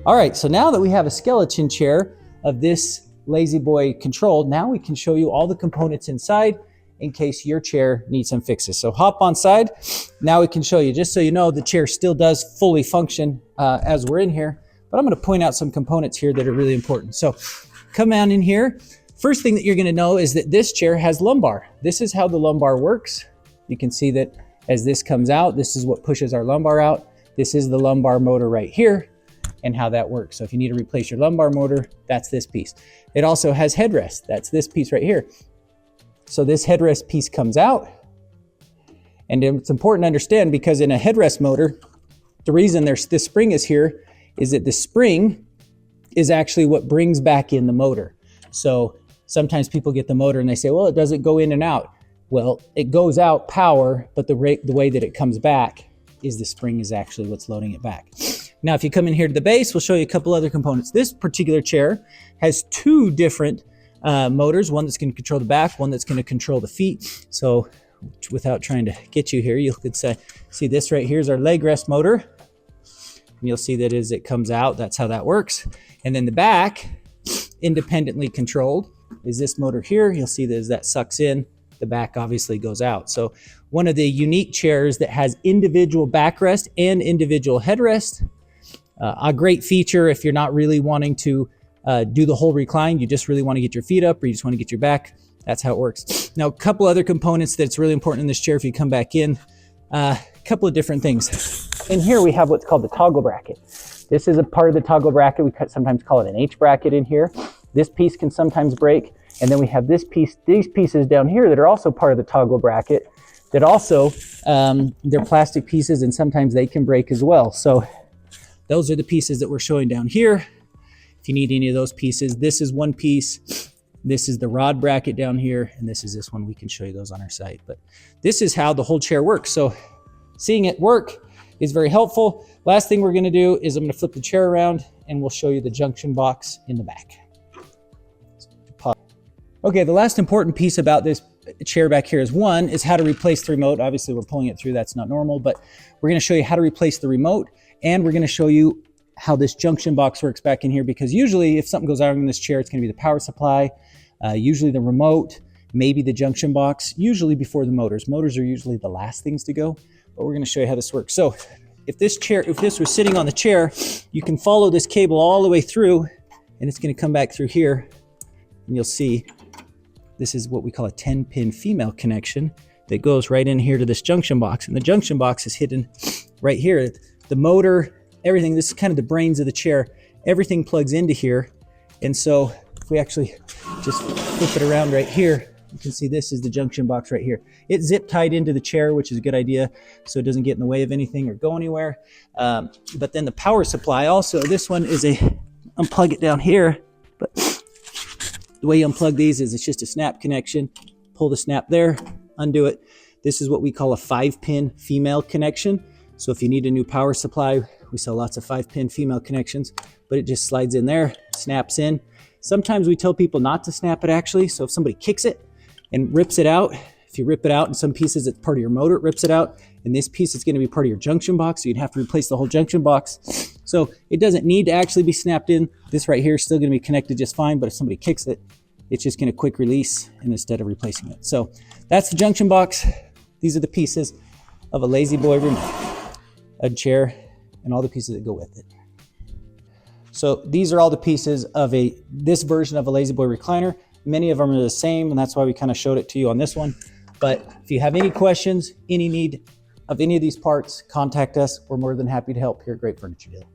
All right, so now that we have a skeleton chair of this LaZBoy control, now we can show you all the components inside in case your chair needs some fixes. So hop on side. Now we can show you, just so you know, the chair still does fully function as we're in here, but I'm gonna point out some components here that are really important. So come on in here. First thing that you're gonna know is that this chair has lumbar. This is how the lumbar works. You can see that as this comes out, this is what pushes our lumbar out. This is the lumbar motor right here and how that works. So if you need to replace your lumbar motor, that's this piece. It also has headrest. That's this piece right here. So this headrest piece comes out, and it's important to understand because in a headrest motor, the reason this spring is here is that the spring is actually what brings back in the motor. So sometimes people get the motor and they say, well, it doesn't go in and out. Well, it goes out power, but the way that it comes back is the spring is actually what's loading it back. Now, if you come in here to the base, we'll show you a couple other components. This particular chair has two different motors, one that's going to control the back, one that's going to control the feet. So without trying to get you here, you could see this right here is our leg rest motor. And you'll see that as it comes out, that's how that works. And then the back, independently controlled, is this motor here. You'll see that as that sucks in, the back obviously goes out. So one of the unique chairs that has individual backrest and individual headrest. A great feature if you're not really wanting to do the whole recline, you just really want to get your feet up or you just want to get your back. That's how it works. Now, a couple other components that's really important in this chair if you come back in, a couple of different things. In here we have what's called the toggle bracket. This is a part of the toggle bracket. We sometimes call it an H bracket in here. This piece can sometimes break. And then we have this piece, these pieces down here that are also part of the toggle bracket that also, they're plastic pieces and sometimes they can break as well. So those are the pieces that we're showing down here. If you need any of those pieces, this is one piece. This is the rod bracket down here, and this is this one. We can show you those on our site. But this is how the whole chair works. So seeing it work is very helpful. Last thing we're gonna do is I'm gonna flip the chair around and we'll show you the junction box in the back. Okay, the last important piece about this chair back here is one, is how to replace the remote. Obviously we're pulling it through, that's not normal, but we're gonna show you how to replace the remote. And we're gonna show you how this junction box works back in here, because usually if something goes wrong in this chair, it's gonna be the power supply, usually the remote, maybe the junction box, usually before the motors. Motors are usually the last things to go, but we're gonna show you how this works. So if this was sitting on the chair, you can follow this cable all the way through and it's gonna come back through here and you'll see this is what we call a 10-pin female connection that goes right in here to this junction box. And the junction box is hidden right here. The motor, everything, this is kind of the brains of the chair. Everything plugs into here. And so if we actually just flip it around right here, you can see this is the junction box right here. It's zip tied into the chair, which is a good idea, so it doesn't get in the way of anything or go anywhere. But then the power supply also, this one is unplug it down here, but the way you unplug these is it's just a snap connection. Pull the snap there, undo it. This is what we call a 5-pin female connection. So if you need a new power supply, we sell lots of 5-pin female connections, but it just slides in there, snaps in. Sometimes we tell people not to snap it actually. So if somebody kicks it and rips it out, if you rip it out in some pieces, it's part of your motor, it rips it out. And this piece is gonna be part of your junction box. So you'd have to replace the whole junction box. So it doesn't need to actually be snapped in. This right here is still gonna be connected just fine, but if somebody kicks it, it's just gonna quick release and instead of replacing it. So that's the junction box. These are the pieces of a LaZBoy remote, a chair, and all the pieces that go with it. So these are all the pieces of this version of a LaZBoy recliner. Many of them are the same, and that's why we kind of showed it to you on this one. But if you have any questions, any need of any of these parts, contact us. We're more than happy to help here at Great Furniture Deal.